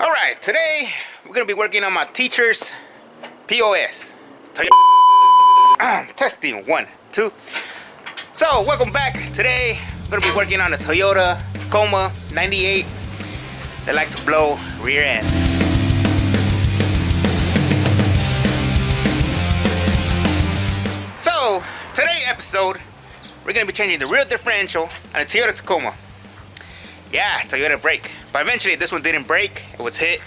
All right, today we're gonna be working on my teacher's POS. Testing 1, 2. So welcome back. Today we're gonna be working on the Toyota Tacoma 98. They like to blow rear ends. So today's episode, we're gonna be changing the rear differential on the Toyota Tacoma. Yeah, Toyota brake. But eventually this one didn't break. It was hit.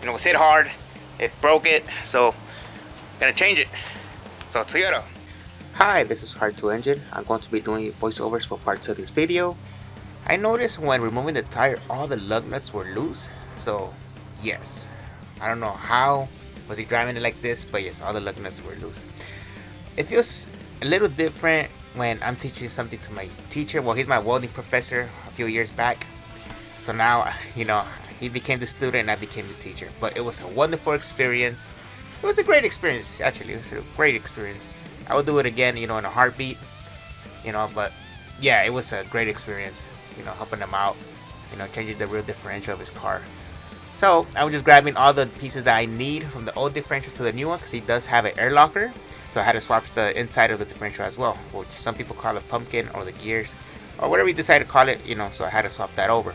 It was hit hard. It broke it. So gonna change it. So Toyota. Hi, this is Heartfelt Engine. I'm going to be doing voiceovers for parts of this video. I noticed when removing the tire, all the lug nuts were loose. So yes, I don't know how was he driving it like this, but yes, all the lug nuts were loose. It feels a little different when I'm teaching something to my teacher. Well, he's my welding professor a few years back. So now, he became the student and I became the teacher. But it was a wonderful experience. It was a great experience, actually. It was a great experience. I would do it again, in a heartbeat. But yeah, it was a great experience, helping him out, changing the rear differential of his car. So I was just grabbing all the pieces that I need from the old differential to the new one, because he does have an air locker. So I had to swap the inside of the differential as well, which some people call it pumpkin or the gears, or whatever you decide to call it, so I had to swap that over.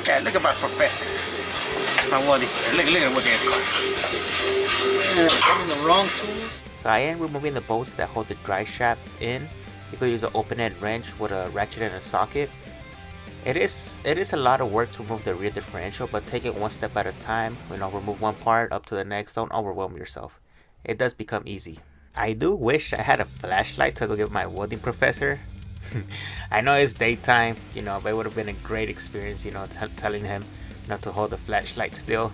Yeah, look at my professor. My welding. Look at what his car. Having the wrong tools. So I am removing the bolts that hold the drive shaft in. You could use an open-end wrench with a ratchet and a socket. It is a lot of work to remove the rear differential, but take it one step at a time. Remove one part up to the next. Don't overwhelm yourself. It does become easy. I do wish I had a flashlight to go give my welding professor. I know it's daytime, but it would have been a great experience, telling him, to hold the flashlight still.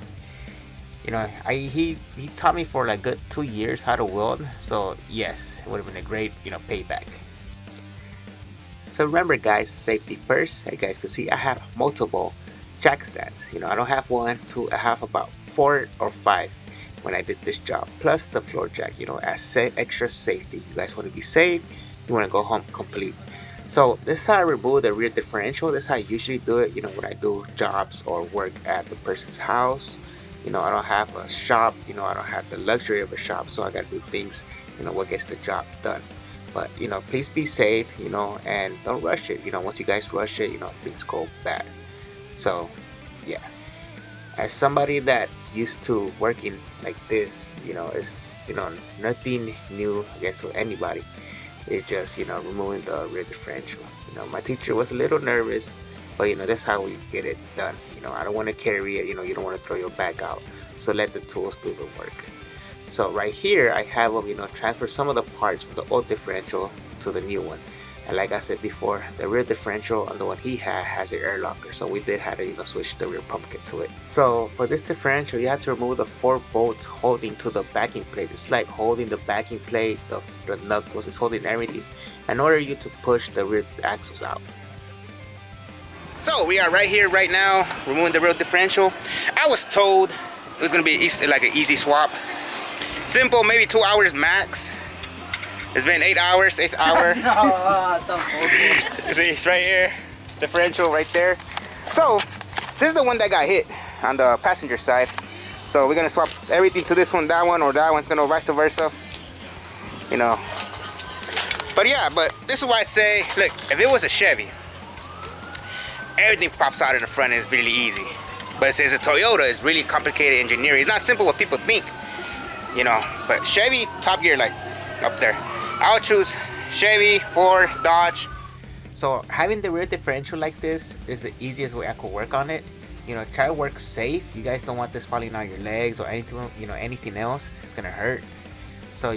He taught me for like good 2 years how to weld, so yes, it would have been a great, payback. So remember, guys, safety first. As you guys can see, I have multiple jack stands. I don't have 1, 2, I have about 4 or 5 when I did this job, plus the floor jack, as extra safety. You guys want to be safe, you want to go home complete. So this is how I remove the rear differential. This is how I usually do it, when I do jobs or work at the person's house. I don't have a shop, I don't have the luxury of a shop, so I gotta do things, what gets the job done. But, please be safe, and don't rush it. Once you guys rush it, things go bad. So, yeah. As somebody that's used to working like this, it's, nothing new, I guess, to anybody. It's just, removing the rear differential. My teacher was a little nervous, but, that's how we get it done. I don't want to carry it, you don't want to throw your bag out. So let the tools do the work. So right here, I have them, transfer some of the parts from the old differential to the new one. And like I said before, the rear differential on the one he had has an air locker. So we did have to, switch the rear pump kit to it. So for this differential, you have to remove the 4 bolts holding to the backing plate. It's like holding the backing plate, the knuckles, it's holding everything in order you to push the rear axles out. So we are right here, right now, removing the rear differential. I was told it was gonna be like an easy swap. Simple, maybe 2 hours max. It's been 8 hours, 8th hour. See, it's right here. Differential right there. So, this is the one that got hit on the passenger side. So we're gonna swap everything to this one, that one, or that one's gonna vice versa. But yeah, but this is why I say, look, if it was a Chevy, everything pops out in the front and it's really easy. But it says a Toyota is really complicated engineering. It's not simple what people think, But Chevy, top gear, like up there. I'll choose Chevy, Ford, Dodge. So having the rear differential like this is the easiest way I could work on it. Try to work safe. You guys don't want this falling on your legs or anything, anything else. It's gonna hurt. So,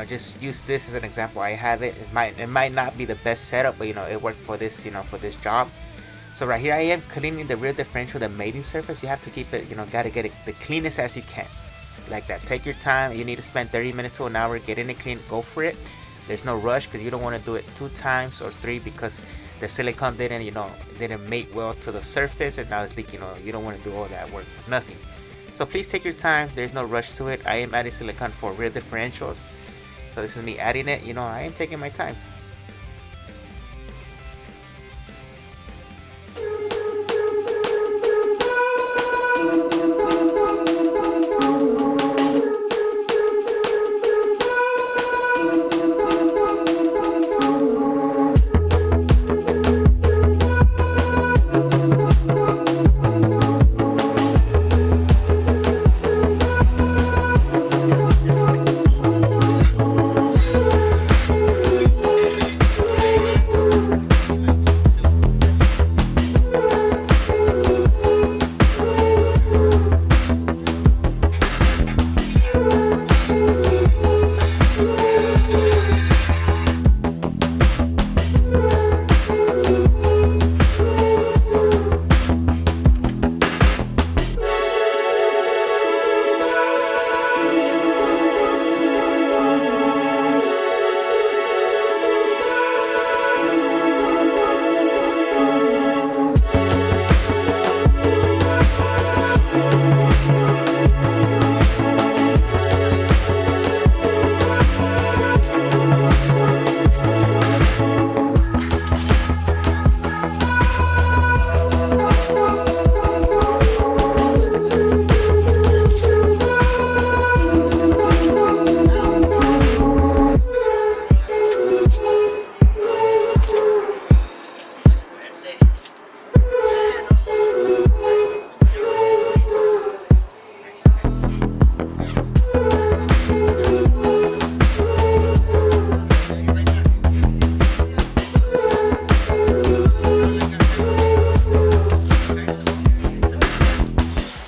just use this as an example. I have it. It might not be the best setup, but it worked for this, for this job. So right here I am cleaning the rear differential, the mating surface. You have to keep it, gotta get it the cleanest as you can. Like that. Take your time. You need to spend 30 minutes to an hour getting it clean. Go for it. There's no rush, because you don't want to do it 2 times or 3 because the silicone didn't mate well to the surface and now it's leaking. You don't want to do all that work. Nothing. So please take your time. There's no rush to it. I am adding silicone for rear differentials. So this is me adding it. I am taking my time.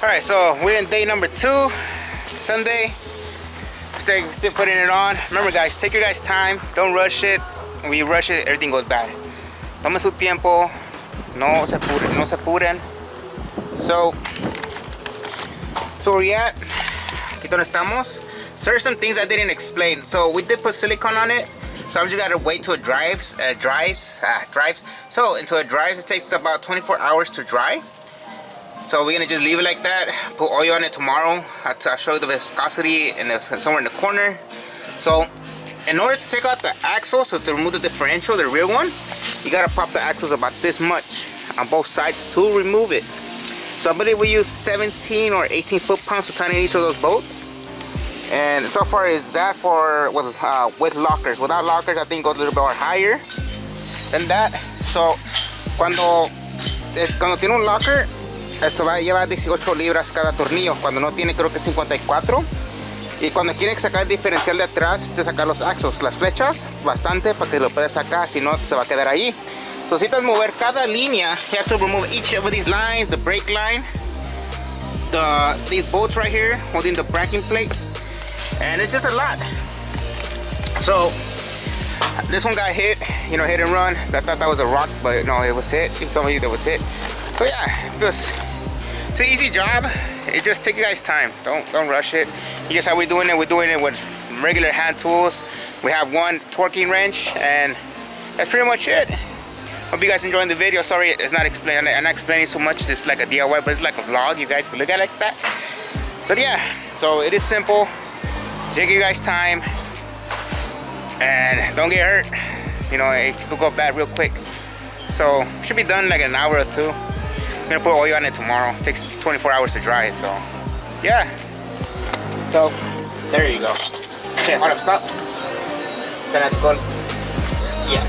Alright, so we're in day number 2, Sunday. Still putting it on. Remember guys, take your guys' time, don't rush it. When you rush it, everything goes bad. Tomen su tiempo, no se apuren. So where we at? Aquí donde estamos. So there's some things I didn't explain. So we did put silicone on it. So I'm just gotta wait till it drives. So until it dries, it takes about 24 hours to dry. So we're gonna just leave it like that. Put oil on it tomorrow. I'll show you the viscosity somewhere in the corner. So in order to take out the axle, so to remove the differential, the rear one, you gotta pop the axles about this much on both sides to remove it. So I believe we use 17 or 18 foot-pounds to tighten each of those bolts. And so far is that for with lockers. Without lockers, I think it goes a little bit more higher than that. So cuando tiene un locker, eso va a llevar 18 libras cada tornillo. Cuando no tiene, creo que 54. Y cuando quieren sacar el diferencial de atrás, de sacar los axles, las flechas, bastante para que lo puedas sacar, si no se va a quedar ahí. So necesitas mover cada línea. You have to remove each of these lines, the brake line, these bolts right here holding the braking plate, and it's just a lot. So this one got hit, you know, hit and run. I thought that was a rock, but no, it was hit. He told me that was hit. So yeah, it's an easy job. It just take you guys time. Don't rush it. Here's how we're doing it. We're doing it with regular hand tools. We have one torquing wrench, and that's pretty much it. Hope you guys enjoying the video. Sorry, it's not explaining. I'm not explaining so much. It's like a DIY, but it's like a vlog. You guys can look at it like that. So yeah, so it is simple. Take your guys' time, and don't get hurt. You know, it could go bad real quick. So should be done in like an hour or two. I'm gonna put oil on it tomorrow. It takes 24 hours to dry. So yeah. So there you go. Okay, hold up, stop. Then that's good. Yeah.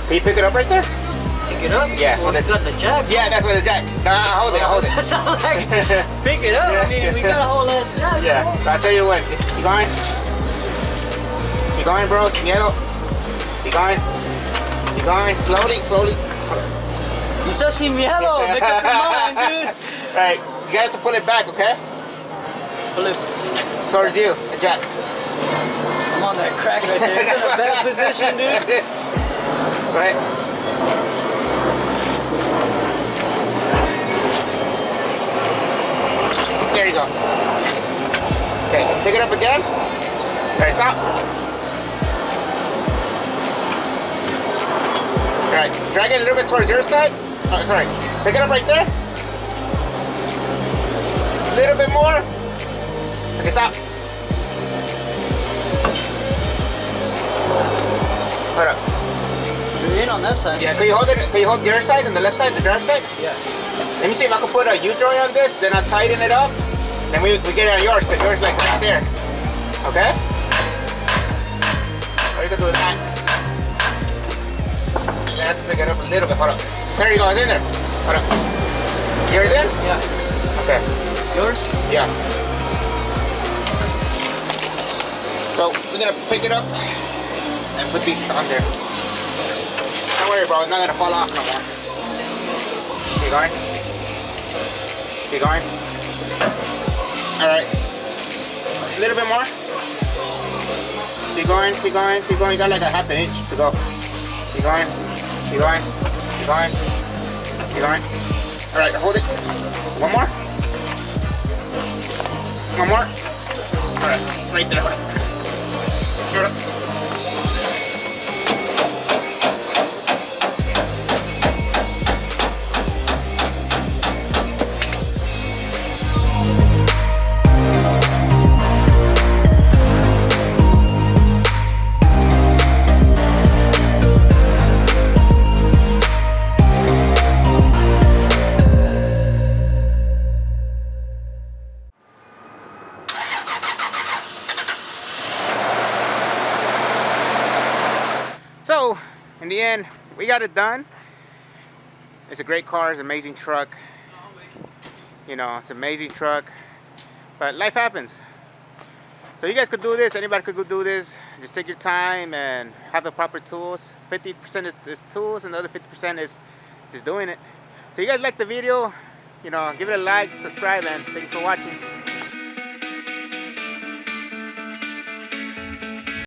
Can you pick it up right there? Pick it up? Yeah. Well, we got the jack. Yeah, that's where the jack. No, hold it. That sounds like pick it up. Yeah. I mean, we gotta hold that jack. Yeah. I'll tell you what. Keep going. Keep going, bro. Sin miedo. Keep going. Keep going. Slowly. You said sin miedo. Make up your mind, dude. Right. You got to pull it back, okay? Pull it towards you, the jack. I'm on that crack right there. It's in a bad position, dude. Right. There you go. Okay, pick it up again. Alright, stop. Alright, drag it a little bit towards your side. Oh, sorry. Pick it up right there. A little bit more. Okay, stop. Hold up. You're in on that side. Yeah, can you hold it? Can you hold the other side and the left side, the driver's side? Yeah. Let me see if I can put a U-joint on this, then I'll tighten it up. Then we get it on yours, because yours is like right there. Okay? Or you can do that. Then I have to pick it up a little bit. Hold up. There you go, it's in there. Hold up. Yours in? Yeah. Okay. Yours? Yeah. So we're gonna pick it up and put these on there. Don't worry, bro, it's not gonna fall off no more. Keep going. Keep going. Alright. A little bit more. Keep going, keep going, keep going. You got like a half an inch to go. Keep going, keep going, keep going, keep going. Alright, hold it. One more. One more. Alright, right there. Hold it. So, in the end, we got it done. It's a great car, it's an amazing truck. You know, it's an amazing truck. But life happens. So you guys could do this, anybody could go do this. Just take your time and have the proper tools. 50% is tools and the other 50% is just doing it. So you guys like the video, give it a like, subscribe, and thank you for watching.